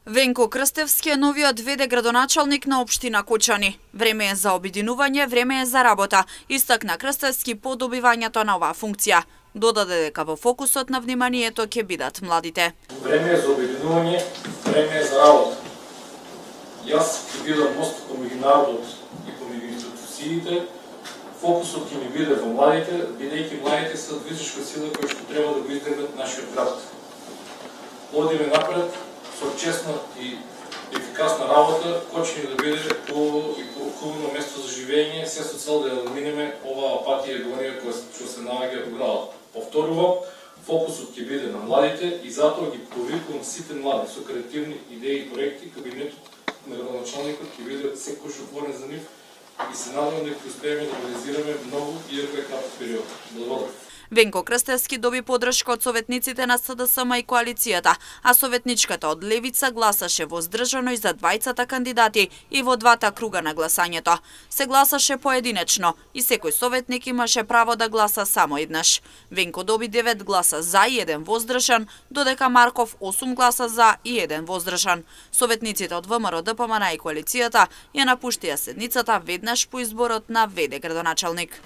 Венко Крстевски е новиот ВД градоначалник на општина Кочани. Време е за обединување, време е за работа, истакна Крстевски по добивањето на оваа функција. Додаде дека во фокусот на вниманието ќе бидат младите. Време е за обединување, време е за работа. Јас ќе бидам мост помеѓу народот и помеѓу институциите. Фокусот ќе ми биде во младите, бидејќи младите се движечка сила која што треба да го изградат нашиот град. Одиме напред со честна и ефикасна работа, Кочани да биде хубаво место за живење, се со цел да ја минеме оваа апатија и агонија која што се наоѓа во градот. Повторувам, фокусот ќе биде на младите и затоа ги повикувам сите млади со креативни идеи и проекти. Кабинетот на градоначалникот ќе биде секојаш отворен за нив и се надевам дека ќе успееме да реализираме многу иако е краток период. Благодарам. Венко Крстевски доби поддршка од советниците на СДСМ и коалицијата, а советничката од Левица гласаше воздржано и за двајцата кандидати и во двата круга на гласањето. Се гласаше поединечно и секој советник имаше право да гласа само еднаш. Венко доби 9 гласа за и 1 воздржан, додека Марков 8 гласа за и 1 воздржан. Советниците од ВМРО, ДПМН и коалицијата ја напуштија седницата веднаш по изборот на ВД градоначалник.